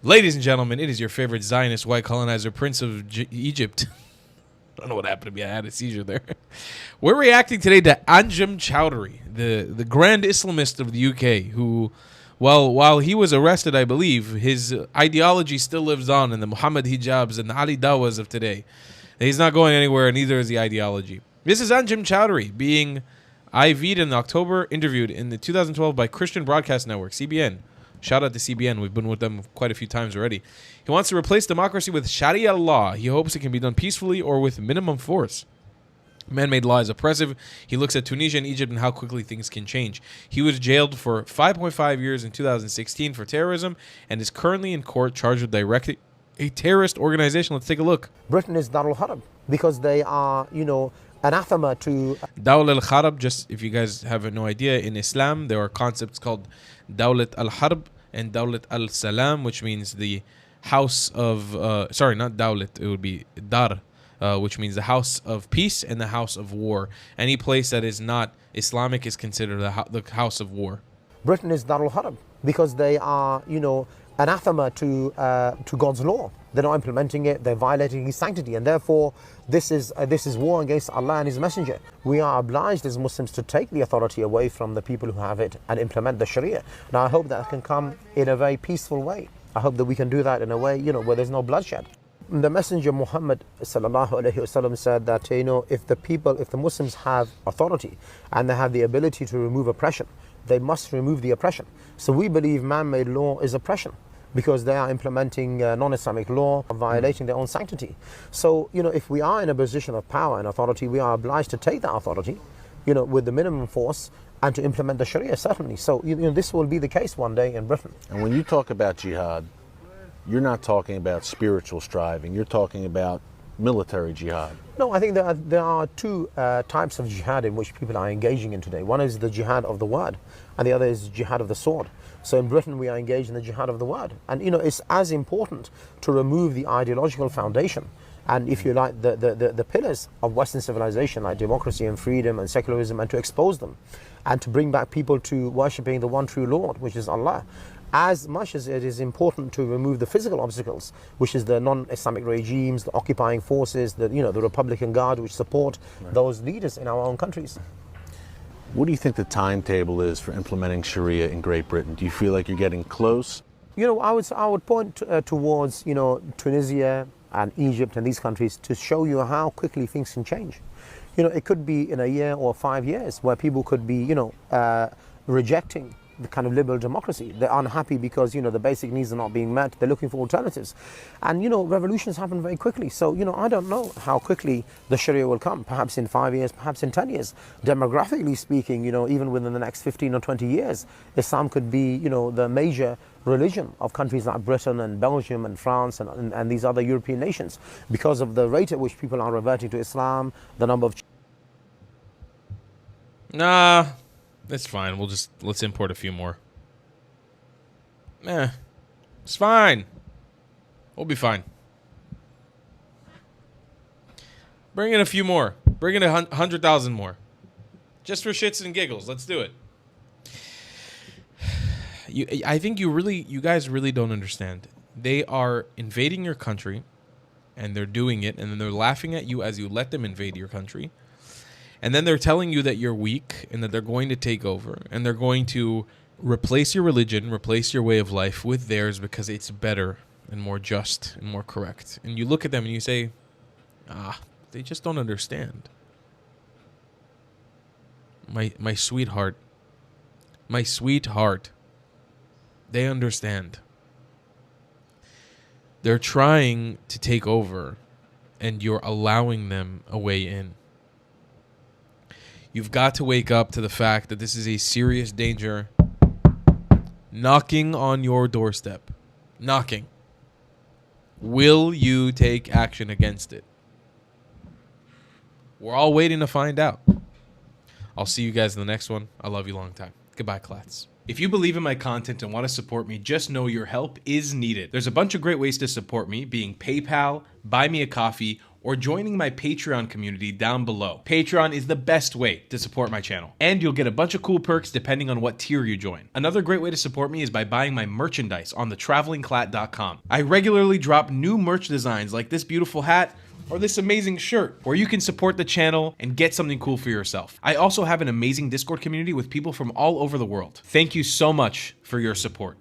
Ladies and gentlemen, it is your favorite Zionist white colonizer, Prince of Egypt. I don't know what happened to me. I had a seizure there. We're reacting today to Anjem Choudary, the grand Islamist of the UK, who, while he was arrested, I believe, his ideology still lives on in the Muhammad hijabs and the Ali Dawas of today. He's not going anywhere, and neither is the ideology. This is Anjem Choudary being IV'd in October, interviewed in the 2012 by Christian Broadcast Network, CBN. Shout out to CBN. We've been with them quite a few times already. He wants to replace democracy with Sharia law. He hopes it can be done peacefully or with minimum force. Man-made law is oppressive. He looks at Tunisia and Egypt and how quickly things can change. He was jailed for 5.5 years in 2016 for terrorism and is currently in court charged with directing a terrorist organization. Let's take a look. Britain is Darul Harb because they are, anathema to... Dawla al-Harb, just if you guys have no idea, in Islam there are concepts called Dawlat al-Harb and Dawlat al-Salam, which means the house of... sorry, not Dawlat, it would be Dar, which means the house of peace and the house of war. Any place that is not Islamic is considered the house of war. Britain is Darul Harb because they are, anathema to God's law. They're not implementing it, they're violating His sanctity, and therefore this is war against Allah and His Messenger. We are obliged as Muslims to take the authority away from the people who have it and implement the Sharia. Now I hope that can come in a very peaceful way. I hope that we can do that in a way, where there's no bloodshed. The Messenger Muhammad sallallahu alaihi wasallam said that, if the Muslims have authority and they have the ability to remove oppression, they must remove the oppression. So we believe man-made law is oppression, because they are implementing non-Islamic law, violating their own sanctity. So, if we are in a position of power and authority, we are obliged to take that authority, with the minimum force and to implement the Sharia, certainly. So, this will be the case one day in Britain. And when you talk about jihad, you're not talking about spiritual striving, you're talking about military jihad. No, I think there are two types of jihad in which people are engaging in today. One is the jihad of the word, and the other is jihad of the sword. So in Britain, we are engaged in the jihad of the word. And, it's as important to remove the ideological foundation and, if you like, the pillars of Western civilization, like democracy and freedom and secularism, and to expose them and to bring back people to worshipping the one true Lord, which is Allah. As much as it is important to remove the physical obstacles, which is the non-Islamic regimes, the occupying forces, the Republican Guard, which support those leaders in our own countries. What do you think the timetable is for implementing Sharia in Great Britain? Do you feel like you're getting close? I would point towards, Tunisia and Egypt and these countries to show you how quickly things can change. It could be in a year or 5 years where people could be, rejecting the kind of liberal democracy. They're unhappy because, the basic needs are not being met. They're looking for alternatives. And, revolutions happen very quickly. So, I don't know how quickly the Sharia will come. Perhaps in 5 years, perhaps in 10 years. Demographically speaking, even within the next 15 or 20 years, Islam could be, the major religion of countries like Britain and Belgium and France and these other European nations, because of the rate at which people are reverting to Islam, the number of... Nah. That's fine. Let's import a few more. It's fine. We'll be fine. Bring in a few more. Bring in 100,000 more. Just for shits and giggles. Let's do it. I think you guys really don't understand. They are invading your country, and they're doing it, and then they're laughing at you as you let them invade your country. And then they're telling you that you're weak and that they're going to take over and they're going to replace your religion, replace your way of life with theirs because it's better and more just and more correct. And you look at them and you say, they just don't understand. My sweetheart, they understand. They're trying to take over and you're allowing them a way in. You've got to wake up to the fact that this is a serious danger knocking on your doorstep. Knocking. Will you take action against it? We're all waiting to find out. I'll see you guys in the next one. I love you long time. Goodbye, Clats. If you believe in my content and want to support me, just know your help is needed. There's a bunch of great ways to support me, being PayPal, Buy Me a Coffee, or joining my Patreon community down below. Patreon is the best way to support my channel, and you'll get a bunch of cool perks depending on what tier you join. Another great way to support me is by buying my merchandise on thetravelingclat.com. I regularly drop new merch designs like this beautiful hat or this amazing shirt, where you can support the channel and get something cool for yourself. I also have an amazing Discord community with people from all over the world. Thank you so much for your support.